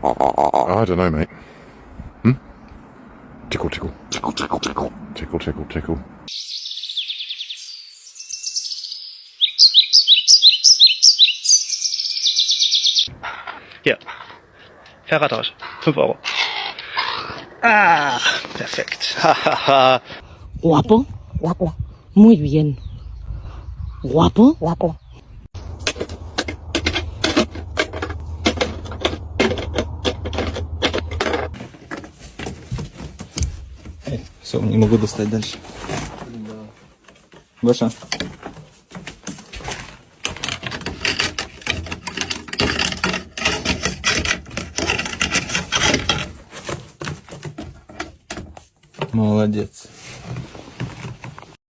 I don't know, mate. Tickle, tickle. Tickle, tickle, tickle. Tickle, tickle, tickle. Hier. Fahrradtausch. 5 Euro. Ah, perfekt. Hahaha. Guapo. Guapo. Muy bien. Guapo. Guapo. Все, не могу достать дальше. Ваша. Молодец.